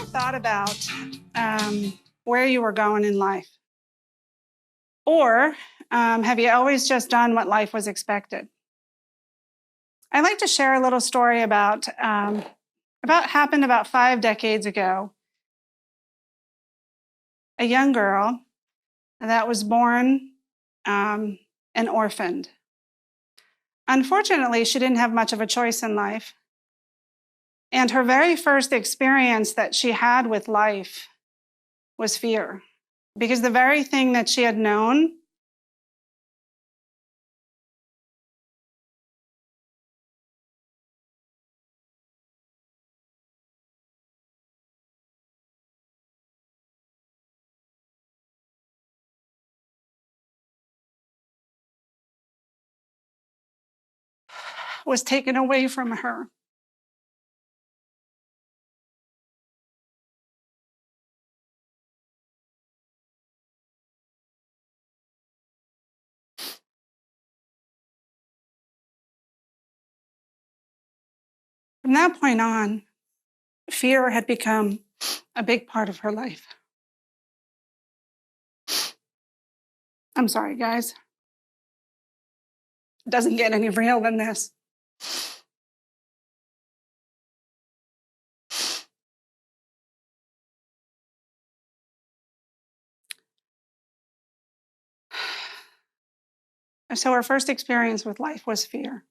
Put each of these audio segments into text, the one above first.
thought about where you were going in life? Or have you always just done what life was expected? I'd like to share a little story about happened about 5 decades ago. A young girl that was born and orphaned. Unfortunately, she didn't have much of a choice in life. And her very first experience that she had with life was fear, because the very thing that she had known was taken away from her. From that point on, fear had become a big part of her life. I'm sorry, guys. It doesn't get any real than this. So her first experience with life was fear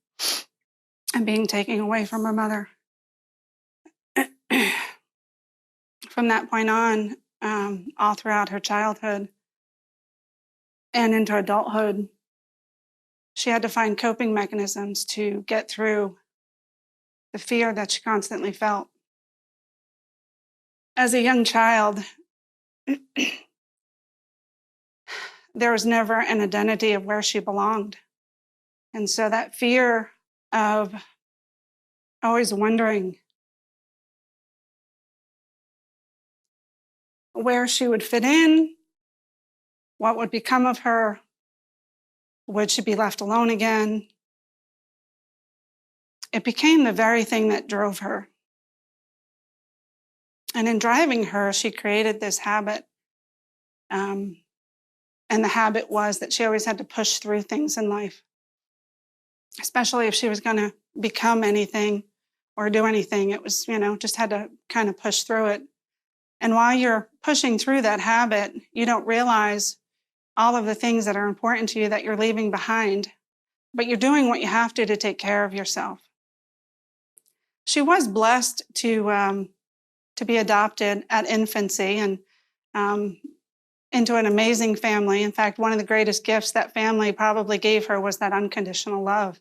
and being taken away from her mother. From that point on, all throughout her childhood and into adulthood, she had to find coping mechanisms to get through the fear that she constantly felt. As a young child, there was never an identity of where she belonged. And so that fear of always wondering where she would fit in, what would become of her, would she be left alone again? It became the very thing that drove her. And in driving her, she created this habit. And the habit was that she always had to push through things in life, especially if she was going to become anything or do anything. It was, just had to kind of push through it. And while you're pushing through that habit, you don't realize all of the things that are important to you that you're leaving behind, but you're doing what you have to take care of yourself. She was blessed to be adopted at infancy and into an amazing family. In fact, one of the greatest gifts that family probably gave her was that unconditional love.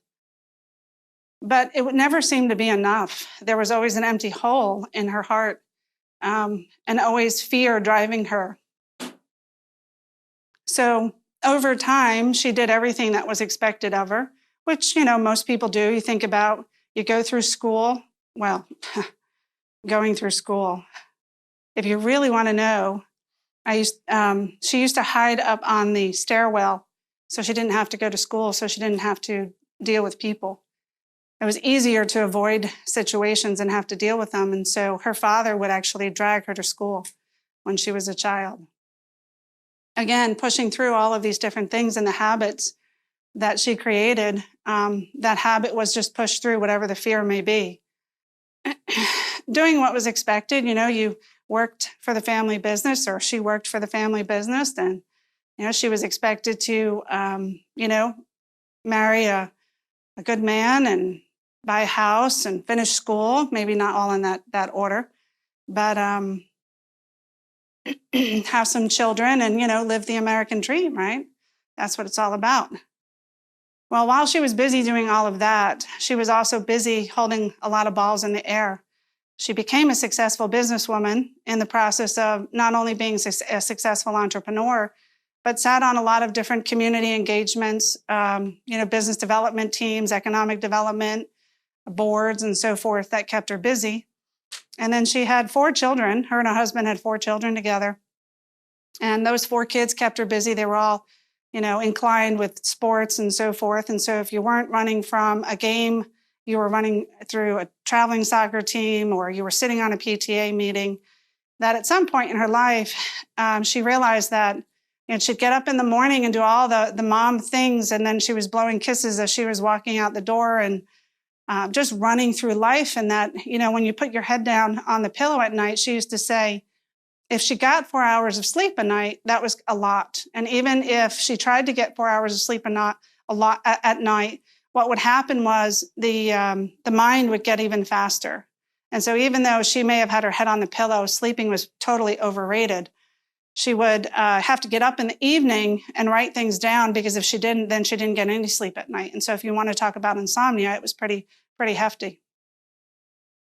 But it would never seem to be enough. There was always an empty hole in her heart, and always fear driving her. So over time, she did everything that was expected of her, which, most people do. You think about, you go through school. Well, going through school. If you really want to know, she used to hide up on the stairwell so she didn't have to go to school, so she didn't have to deal with people. It was easier to avoid situations and have to deal with them. And so her father would actually drag her to school when she was a child. Again, pushing through all of these different things and the habits that she created, that habit was just pushed through whatever the fear may be. Doing what was expected, you worked for the family business, or she worked for the family business, and, she was expected to, marry a good man and buy a house and finish school, maybe not all in that order, but have some children and, live the American dream, right? That's what it's all about. Well, while she was busy doing all of that, she was also busy holding a lot of balls in the air. She became a successful businesswoman in the process of not only being a successful entrepreneur, but sat on a lot of different community engagements, business development teams, economic development, boards, and so forth that kept her busy. And then she had 4 children. Her and her husband had 4 children together. And those 4 kids kept her busy. They were all, inclined with sports and so forth. And so if you weren't running from a game, you were running through a traveling soccer team, or you were sitting on a PTA meeting, that at some point in her life, she realized that she'd get up in the morning and do all the mom things, and then she was blowing kisses as she was walking out the door and just running through life. And that, when you put your head down on the pillow at night, she used to say, if she got 4 hours of sleep a night, that was a lot. And even if she tried to get 4 hours of sleep at night, what would happen was the mind would get even faster. And so even though she may have had her head on the pillow, sleeping was totally overrated. She would have to get up in the evening and write things down, because if she didn't, then she didn't get any sleep at night. And so if you want to talk about insomnia, it was pretty hefty.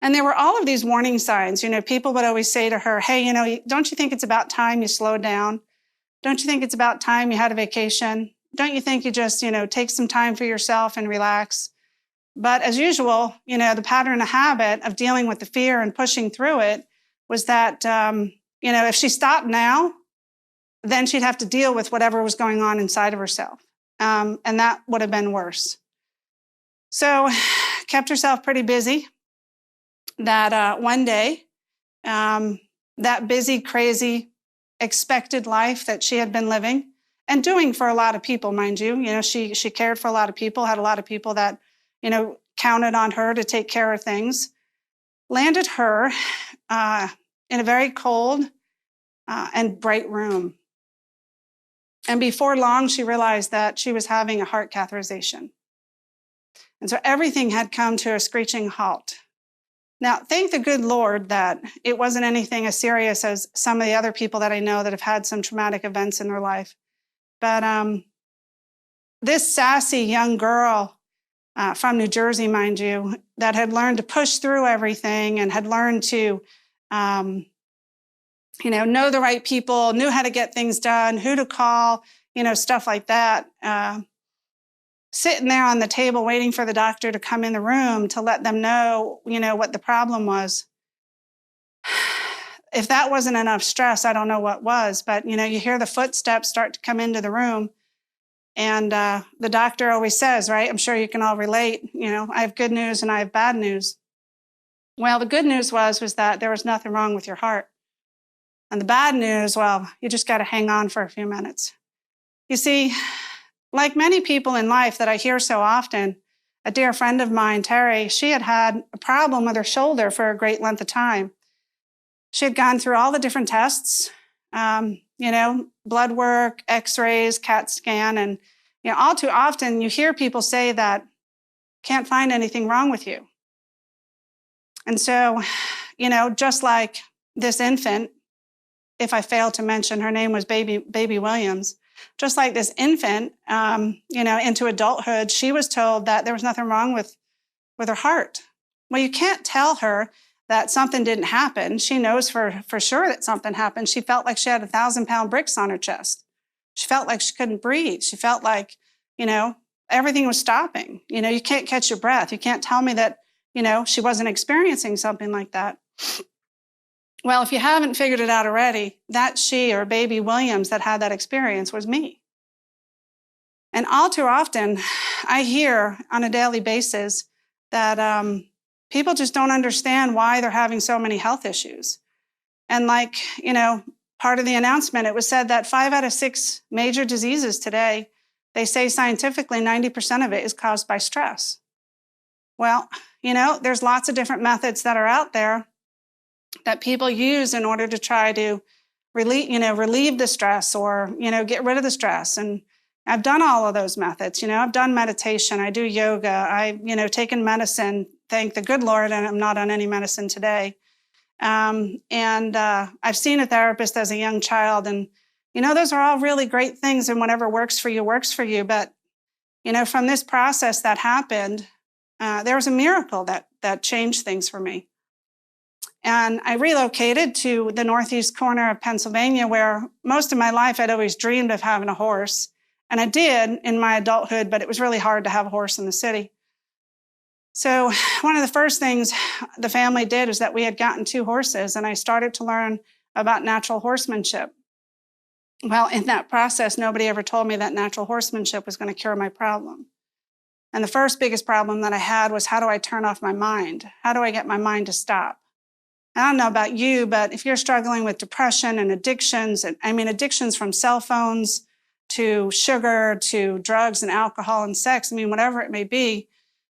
And there were all of these warning signs. People would always say to her, hey, don't you think it's about time you slowed down? Don't you think it's about time you had a vacation? Don't you think you just, take some time for yourself and relax? But as usual, the pattern and habit of dealing with the fear and pushing through it was that, if she stopped now, then she'd have to deal with whatever was going on inside of herself. And that would have been worse. So kept herself pretty busy. That one day, that busy, crazy, expected life that she had been living and doing for a lot of people, mind you. She cared for a lot of people, had a lot of people that, counted on her to take care of things, landed her in a very cold and bright room. And before long, she realized that she was having a heart catheterization. And so everything had come to a screeching halt. Now, thank the good Lord that it wasn't anything as serious as some of the other people that I know that have had some traumatic events in their life. But this sassy young girl from New Jersey, mind you, that had learned to push through everything and had learned to, know the right people, knew how to get things done, who to call, stuff like that. Sitting there on the table waiting for the doctor to come in the room to let them know, what the problem was. If that wasn't enough stress, I don't know what was. But, you hear the footsteps start to come into the room. And the doctor always says, right, I'm sure you can all relate, I have good news and I have bad news. Well, the good news was that there was nothing wrong with your heart. And the bad news, well, you just got to hang on for a few minutes. You see, like many people in life that I hear so often, a dear friend of mine, Terry, she had had a problem with her shoulder for a great length of time. She had gone through all the different tests, blood work, x-rays, CAT scan, and all too often you hear people say that can't find anything wrong with you. And so, just like this infant, if I fail to mention, her name was Baby Williams. Just like this infant, into adulthood, she was told that there was nothing wrong with her heart. Well, you can't tell her that something didn't happen. She knows for sure that something happened. She felt like she had 1,000-pound bricks on her chest. She felt like she couldn't breathe. She felt like, everything was stopping. You can't catch your breath. You can't tell me that, she wasn't experiencing something like that. Well, if you haven't figured it out already, that she or Baby Williams that had that experience was me. And all too often, I hear on a daily basis that people just don't understand why they're having so many health issues. And like, part of the announcement, it was said that 5 out of 6 major diseases today, they say scientifically 90% of it is caused by stress. Well, there's lots of different methods that are out there that people use in order to try to relieve the stress or, get rid of the stress. And I've done all of those methods. I've done meditation. I do yoga. I've, taken medicine. Thank the good Lord, and I'm not on any medicine today. And I've seen a therapist as a young child. And, those are all really great things. And whatever works for you, works for you. But, from this process that happened, there was a miracle that changed things for me. And I relocated to the northeast corner of Pennsylvania, where most of my life I'd always dreamed of having a horse. And I did in my adulthood, but it was really hard to have a horse in the city. So one of the first things the family did was that we had gotten 2 horses, and I started to learn about natural horsemanship. Well, in that process, nobody ever told me that natural horsemanship was going to cure my problem. And the first biggest problem that I had was, how do I turn off my mind? How do I get my mind to stop? I don't know about you, but if you're struggling with depression and addictions, and I mean addictions from cell phones to sugar to drugs and alcohol and sex, I mean, whatever it may be,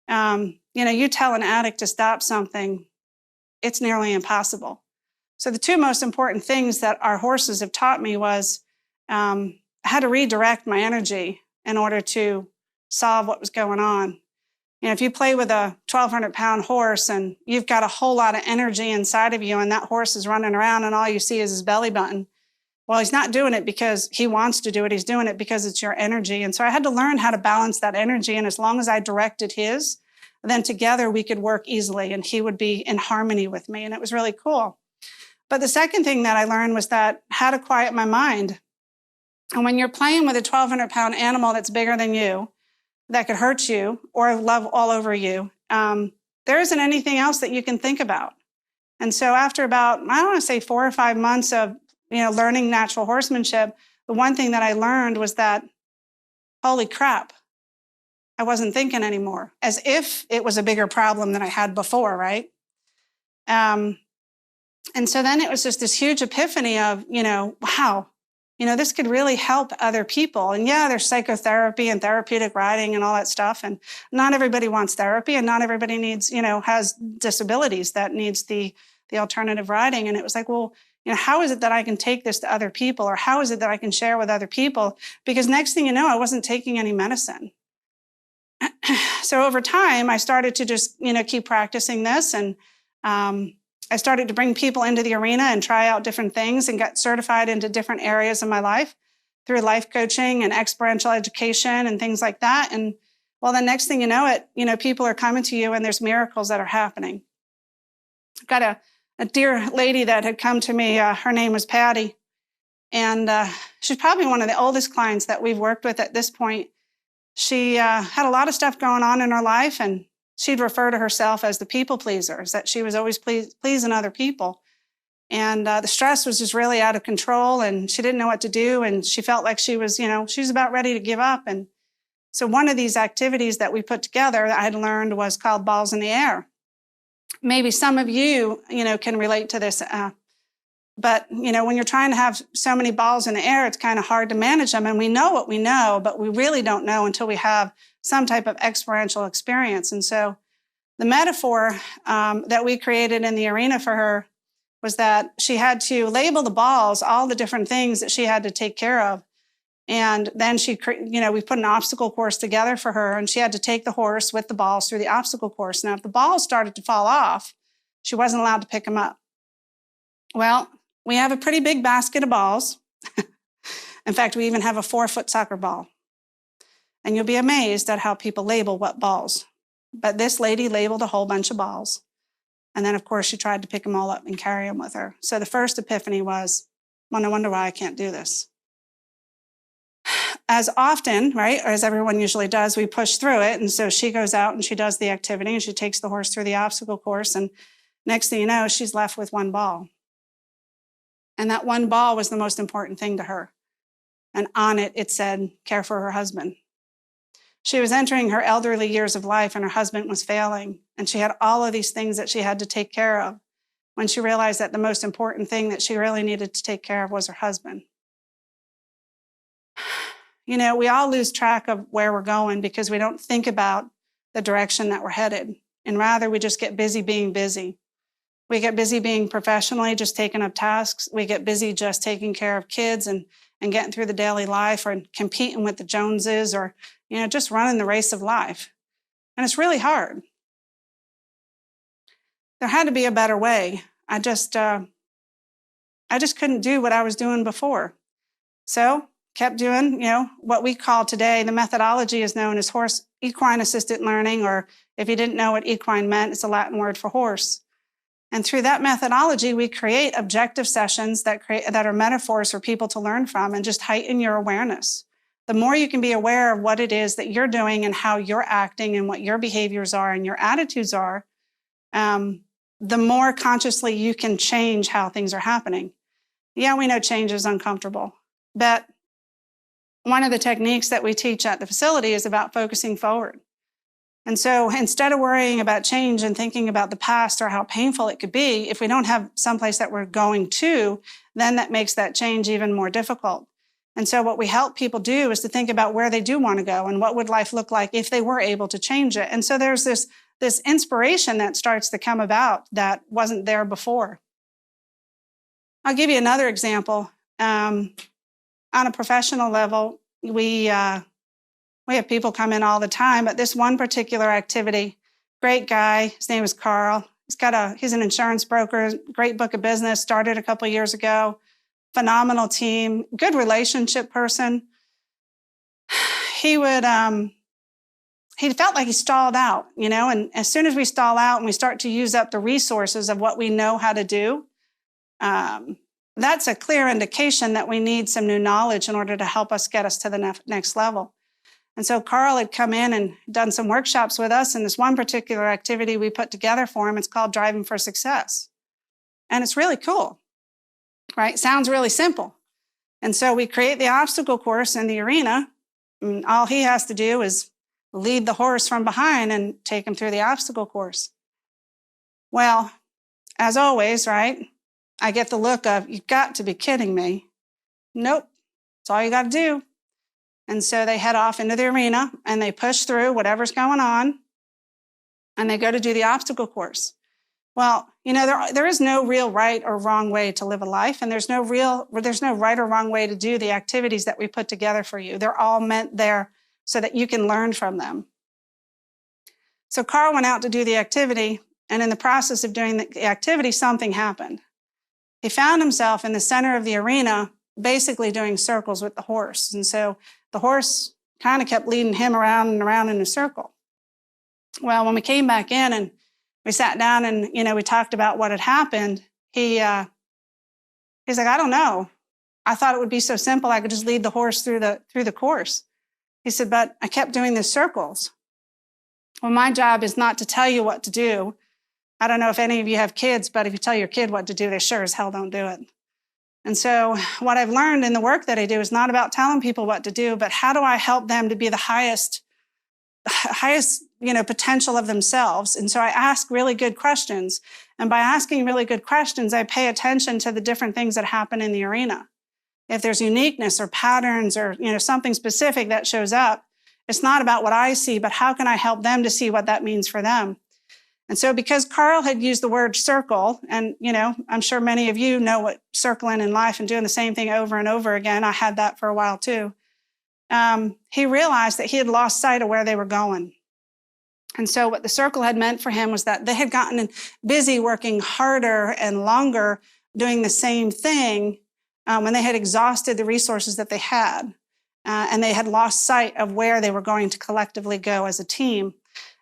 you tell an addict to stop something, it's nearly impossible. So the two most important things that our horses have taught me was how to redirect my energy in order to solve what was going on. If you play with a 1,200-pound horse and you've got a whole lot of energy inside of you and that horse is running around and all you see is his belly button, well, he's not doing it because he wants to do it. He's doing it because it's your energy. And so I had to learn how to balance that energy. And as long as I directed his, then together we could work easily and he would be in harmony with me. And it was really cool. But the second thing that I learned was that how to quiet my mind. And when you're playing with a 1,200-pound animal that's bigger than you, that could hurt you or love all over you, there isn't anything else that you can think about. And so after about, I don't want to say 4 or 5 months of, learning natural horsemanship, the one thing that I learned was that, holy crap, I wasn't thinking anymore, as if it was a bigger problem than I had before, right? And so then it was just this huge epiphany of, wow, this could really help other people. And yeah, there's psychotherapy and therapeutic riding and all that stuff. And not everybody wants therapy and not everybody needs, has disabilities that needs the alternative riding. And it was like, well, how is it that I can take this to other people? Or how is it that I can share with other people? Because next thing you know, I wasn't taking any medicine. So over time, I started to just, keep practicing this. And I started to bring people into the arena and try out different things and got certified into different areas of my life through life coaching and experiential education and things like that. And well, the next thing you know it, people are coming to you and there's miracles that are happening. I've got a dear lady that had come to me. Her name was Patty. And she's probably one of the oldest clients that we've worked with at this point. She had a lot of stuff going on in her life, and she'd refer to herself as the people pleasers, that she was always pleasing other people. And the stress was just really out of control, and she didn't know what to do. And she felt like she was about ready to give up. And so one of these activities that we put together that I had learned was called Balls in the Air. Maybe some of you, can relate to this. But, when you're trying to have so many balls in the air, it's kind of hard to manage them. And we know what we know, but we really don't know until we have some type of experiential experience. And so the metaphor that we created in the arena for her was that she had to label the balls, all the different things that she had to take care of. And then we put an obstacle course together for her, and she had to take the horse with the balls through the obstacle course. Now, if the balls started to fall off, she wasn't allowed to pick them up. Well, we have a pretty big basket of balls. In fact, we even have a 4-foot soccer ball. And you'll be amazed at how people label what balls. But this lady labeled a whole bunch of balls. And then, of course, she tried to pick them all up and carry them with her. So the first epiphany was, well, no wonder why I can't do this. As often, right, or as everyone usually does, we push through it. And so she goes out and she does the activity and she takes the horse through the obstacle course. And next thing you know, she's left with one ball. And that one ball was the most important thing to her. And on it, it said, care for her husband. She was entering her elderly years of life and her husband was failing. And she had all of these things that she had to take care of when she realized that the most important thing that she really needed to take care of was her husband. We all lose track of where we're going because we don't think about the direction that we're headed. And rather, we just get busy being busy. We get busy being professionally, just taking up tasks. We get busy just taking care of kids and getting through the daily life or competing with the Joneses or, just running the race of life. And it's really hard. There had to be a better way. I just couldn't do what I was doing before. So kept doing, what we call today, the methodology is known as equine assisted learning, or if you didn't know what equine meant, it's a Latin word for horse. And through that methodology, we create objective sessions that are metaphors for people to learn from and just heighten your awareness. The more you can be aware of what it is that you're doing and how you're acting and what your behaviors are and your attitudes are, the more consciously you can change how things are happening. Yeah, we know change is uncomfortable, but one of the techniques that we teach at the facility is about focusing forward. And so instead of worrying about change and thinking about the past or how painful it could be, if we don't have someplace that we're going to, then that makes that change even more difficult. And so what we help people do is to think about where they do want to go and what would life look like if they were able to change it. And so there's this inspiration that starts to come about that wasn't there before. I'll give you another example. On a professional level, we have people come in all the time, but this one particular activity, great guy, his name is Carl. He's an insurance broker, great book of business, started a couple of years ago, phenomenal team, good relationship person. He felt like he stalled out, and as soon as we stall out and we start to use up the resources of what we know how to do, that's a clear indication that we need some new knowledge in order to help us get us to the next level. And so Carl had come in and done some workshops with us, and this one particular activity we put together for him, it's called Driving for Success. And it's really cool, right? Sounds really simple. And so we create the obstacle course in the arena, and all he has to do is lead the horse from behind and take him through the obstacle course. Well, as always, right, I get the look of, you've got to be kidding me. Nope, that's all you got to do. And so they head off into the arena and they push through whatever's going on and they go to do the obstacle course. Well, there is no real right or wrong way to live a life, and there's no right or wrong way to do the activities that we put together for you. They're all meant there so that you can learn from them. So Carl went out to do the activity, and in the process of doing the activity, something happened. He found himself in the center of the arena, basically doing circles with the horse. And so the horse kind of kept leading him around and around in a circle. Well, when we came back in and we sat down and, we talked about what had happened, he's like, I don't know. I thought it would be so simple. I could just lead the horse through the course. He said, but I kept doing the circles. Well, my job is not to tell you what to do. I don't know if any of you have kids, but if you tell your kid what to do, they sure as hell don't do it. And so what I've learned in the work that I do is not about telling people what to do, but how do I help them to be the highest potential of themselves. And so I ask really good questions. And by asking really good questions, I pay attention to the different things that happen in the arena. If there's uniqueness or patterns or, something specific that shows up, it's not about what I see, but how can I help them to see what that means for them? And so because Carl had used the word circle, and, I'm sure many of you know what circling in life and doing the same thing over and over again. I had that for a while too. He realized that he had lost sight of where they were going. And so what the circle had meant for him was that they had gotten busy working harder and longer doing the same thing when they had exhausted the resources that they had. And they had lost sight of where they were going to collectively go as a team.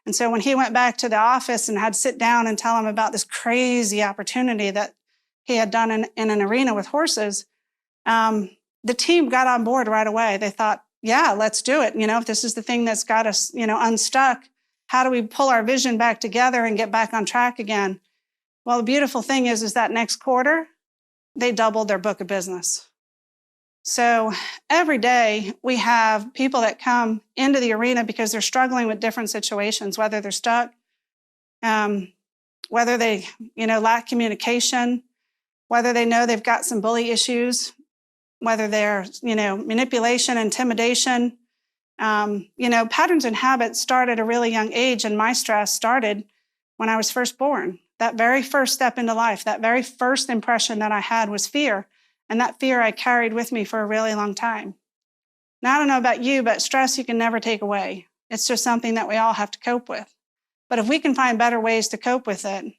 And so when he went back to the office and had to sit down and tell him about this crazy opportunity that he had done in an arena with horses, the team got on board right away. They thought, yeah, let's do it. If this is the thing that's got us, unstuck, how do we pull our vision back together and get back on track again? Well, the beautiful thing is that next quarter, they doubled their book of business. So every day we have people that come into the arena because they're struggling with different situations, whether they're stuck, whether they, lack communication, whether they know they've got some bully issues, whether they're, manipulation, intimidation. Patterns and habits start at a really young age, and my stress started when I was first born. That very first step into life, that very first impression that I had was fear. And that fear I carried with me for a really long time. Now, I don't know about you, but stress you can never take away. It's just something that we all have to cope with. But if we can find better ways to cope with it,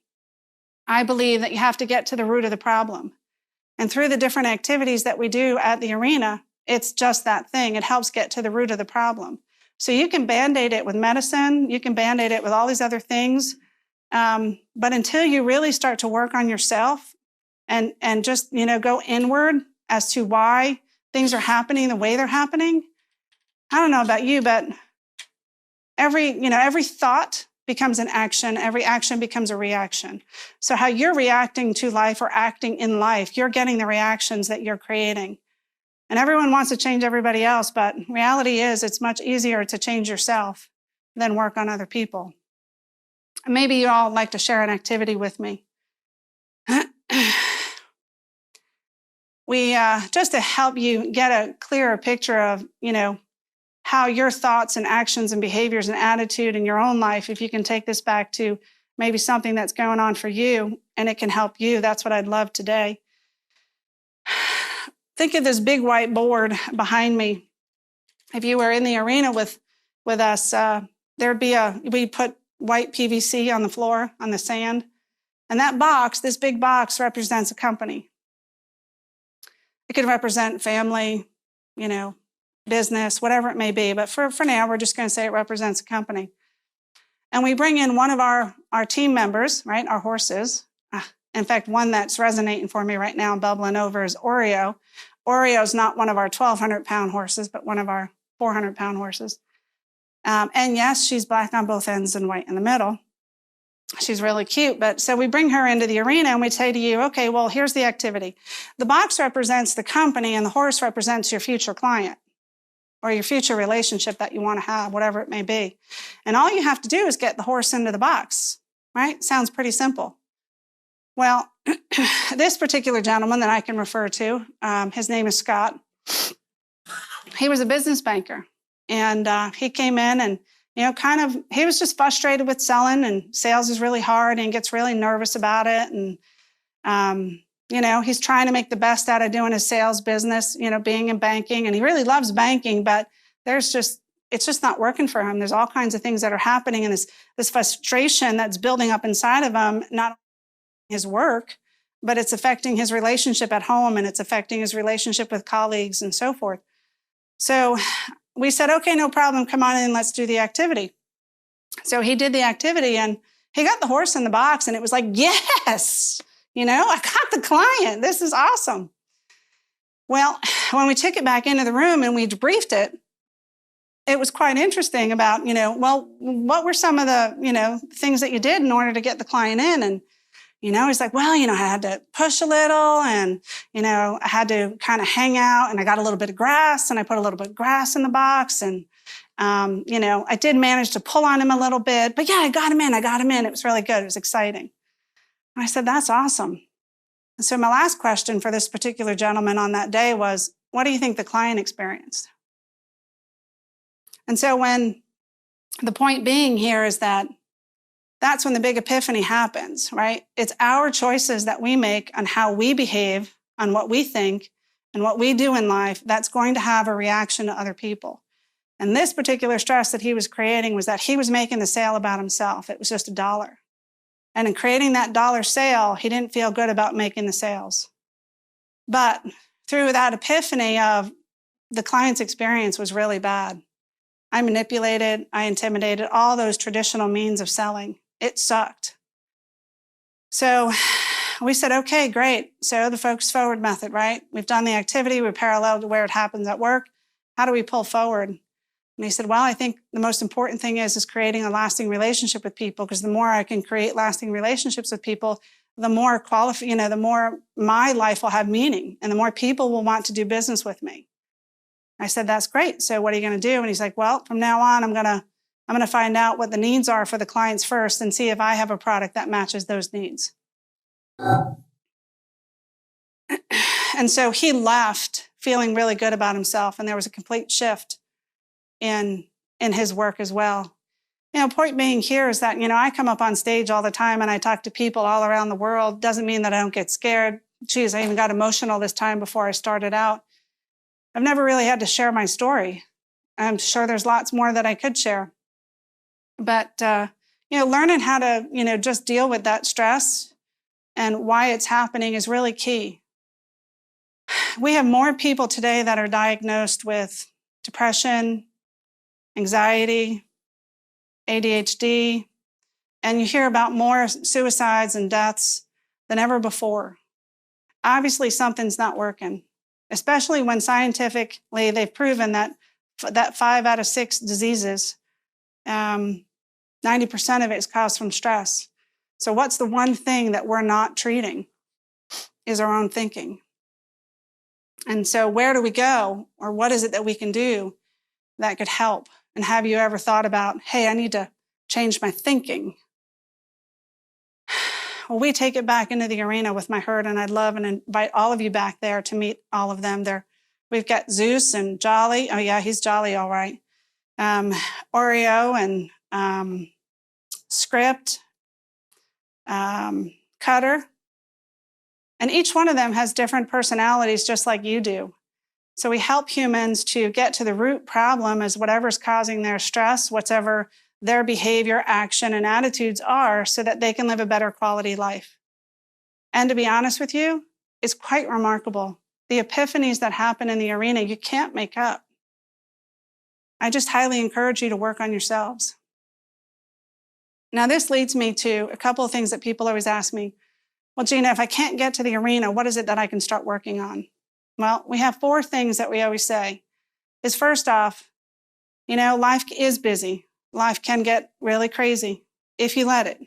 I believe that you have to get to the root of the problem. And through the different activities that we do at the arena, it's just that thing. It helps get to the root of the problem. So you can Band-Aid it with medicine. You can Band-Aid it with all these other things. But until you really start to work on yourself, and just, go inward as to why things are happening the way they're happening. I don't know about you, but every thought becomes an action. Every action becomes a reaction. So how you're reacting to life or acting in life, you're getting the reactions that you're creating. And everyone wants to change everybody else, but reality is it's much easier to change yourself than work on other people. Maybe you all like to share an activity with me. We just to help you get a clearer picture of, how your thoughts and actions and behaviors and attitude in your own life, if you can take this back to maybe something that's going on for you and it can help you, that's what I'd love today. Think of this big white board behind me. If you were in the arena with us, we'd put white PVC on the floor, on the sand. And that box, this big box, represents a company. It could represent family, business, whatever it may be. But for now, we're just going to say it represents a company. And we bring in one of our team members, right, our horses. In fact, one that's resonating for me right now, bubbling over, is Oreo. Oreo's not one of our 1,200-pound horses, but one of our 400-pound horses. And yes, she's black on both ends and white in the middle. She's really cute. But so we bring her into the arena and we say to you, okay, well, here's the activity. The box represents the company and the horse represents your future client or your future relationship that you want to have, whatever it may be. And all you have to do is get the horse into the box, right? Sounds pretty simple. Well, this particular gentleman that I can refer to, his name is Scott. He was a business banker. And he came in and, he was just frustrated with selling, and sales is really hard and gets really nervous about it. And, he's trying to make the best out of doing his sales business, being in banking. And he really loves banking, but it's just not working for him. There's all kinds of things that are happening, and this frustration that's building up inside of him, not his work, but it's affecting his relationship at home, and it's affecting his relationship with colleagues and so forth. So we said, okay, no problem. Come on in. Let's do the activity. So he did the activity and he got the horse in the box, and it was like, yes, I got the client. This is awesome. Well, when we took it back into the room and we debriefed it, it was quite interesting about, what were some of the, things that you did in order to get the client in? And, he's like, well, I had to push a little, and, I had to kind of hang out, and I got a little bit of grass, and I put a little bit of grass in the box. And, I did manage to pull on him a little bit, but yeah, I got him in. It was really good. It was exciting. And I said, that's awesome. And so my last question for this particular gentleman on that day was, what do you think the client experienced? And so when the point being here is that's when the big epiphany happens, right? It's our choices that we make on how we behave, on what we think, and what we do in life that's going to have a reaction to other people. And this particular stress that he was creating was that he was making the sale about himself. It was just $1. And in creating that $1 sale, he didn't feel good about making the sales. But through that epiphany of the client's experience was really bad. I manipulated, I intimidated, all those traditional means of selling. It sucked. So we said, okay, great. So the focus forward method, right? We've done the activity. We paralleled to where it happens at work. How do we pull forward? And he said, well, I think the most important thing is creating a lasting relationship with people, because the more I can create lasting relationships with people, the more the more my life will have meaning, and the more people will want to do business with me. I said, that's great. So what are you going to do? And he's like, well, from now on, I'm going to find out what the needs are for the clients first and see if I have a product that matches those needs. And so he left feeling really good about himself, and there was a complete shift in his work as well. Point being here is that, I come up on stage all the time and I talk to people all around the world. Doesn't mean that I don't get scared. Geez, I even got emotional this time before I started out. I've never really had to share my story. I'm sure there's lots more that I could share. But, learning how to, just deal with that stress and why it's happening is really key. We have more people today that are diagnosed with depression, anxiety, ADHD, and you hear about more suicides and deaths than ever before. Obviously, something's not working, especially when scientifically they've proven that 5 out of 6 diseases, 90% of it is caused from stress. So what's the one thing that we're not treating is our own thinking. And so where do we go, or what is it that we can do that could help? And have you ever thought about, hey, I need to change my thinking? Well, we take it back into the arena with my herd, and I'd love and invite all of you back there to meet all of them. We've got Zeus and Jolly. Oh, yeah, he's Jolly, all right. Oreo and Script, Cutter. And each one of them has different personalities, just like you do. So we help humans to get to the root problem as whatever's causing their stress, whatever their behavior, action, and attitudes are, so that they can live a better quality life. And to be honest with you, it's quite remarkable. The epiphanies that happen in the arena, you can't make up. I just highly encourage you to work on yourselves. Now, this leads me to a couple of things that people always ask me. Well, Gina, if I can't get to the arena, what is it that I can start working on? Well, we have 4 things that we always say. Is first off, life is busy. Life can get really crazy if you let it.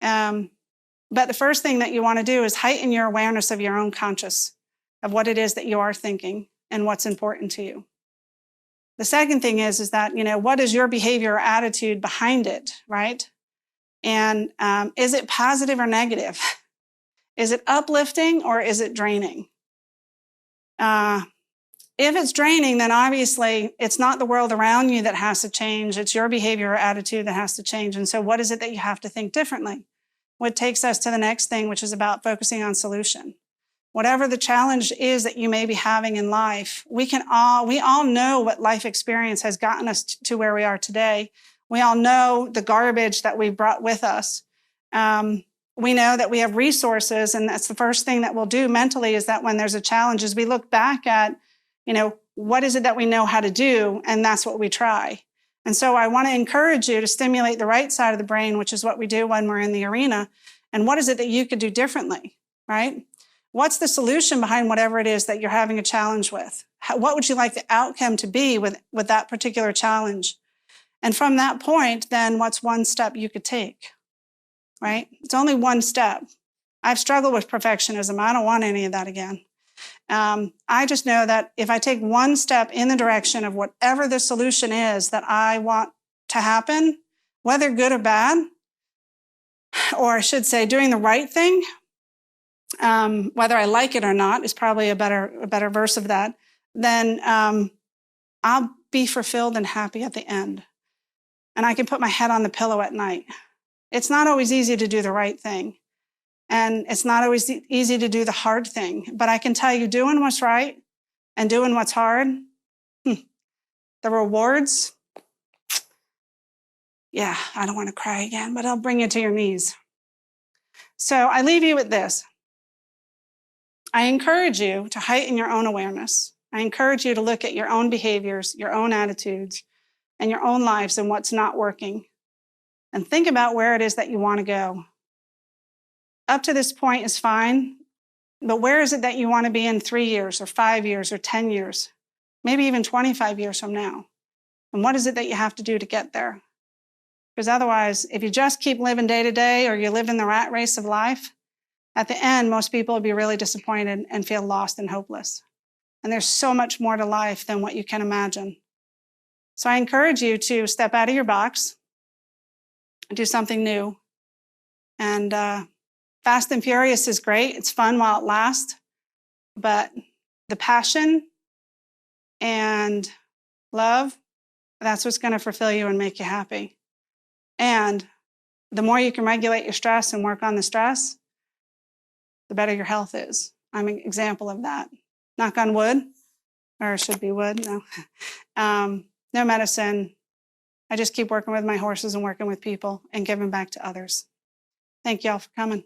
But the first thing that you want to do is heighten your awareness of your own conscious, of what it is that you are thinking and what's important to you. The second thing is that, what is your behavior or attitude behind it, right? And is it positive or negative? Is it uplifting or is it draining? If it's draining, then obviously it's not the world around you that has to change. It's your behavior or attitude that has to change. And so what is it that you have to think differently? What takes us to the next thing, which is about focusing on solution. Whatever the challenge is that you may be having in life, we all know what life experience has gotten us to where we are today. We all know the garbage that we brought with us. We know that we have resources, and that's the first thing that we'll do mentally, is that when there's a challenge, is we look back at, what is it that we know how to do, and that's what we try. And so I want to encourage you to stimulate the right side of the brain, which is what we do when we're in the arena. And what is it that you could do differently, right? What's the solution behind whatever it is that you're having a challenge with? What would you like the outcome to be with that particular challenge? And from that point, then what's one step you could take, right? It's only one step. I've struggled with perfectionism. I don't want any of that again. I just know that if I take one step in the direction of whatever the solution is that I want to happen, whether good or bad, or I should say doing the right thing, whether I like it or not is probably a better verse of that, then I'll be fulfilled and happy at the end. And I can put my head on the pillow at night. It's not always easy to do the right thing. And it's not always easy to do the hard thing. But I can tell you, doing what's right and doing what's hard, the rewards, yeah, I don't want to cry again, but I'll bring you to your knees. So I leave you with this. I encourage you to heighten your own awareness. I encourage you to look at your own behaviors, your own attitudes, and your own lives and what's not working. And think about where it is that you want to go. Up to this point is fine, but where is it that you want to be in 3 years or 5 years or 10 years, maybe even 25 years from now? And what is it that you have to do to get there? Because otherwise, if you just keep living day to day or you live in the rat race of life, at the end, most people will be really disappointed and feel lost and hopeless. And there's so much more to life than what you can imagine. So I encourage you to step out of your box and do something new. And Fast and Furious is great. It's fun while it lasts. But the passion and love, that's what's going to fulfill you and make you happy. And the more you can regulate your stress and work on the stress, the better your health is. I'm an example of that. Knock on wood, or it should be wood, no. No medicine. I just keep working with my horses and working with people and giving back to others. Thank you all for coming.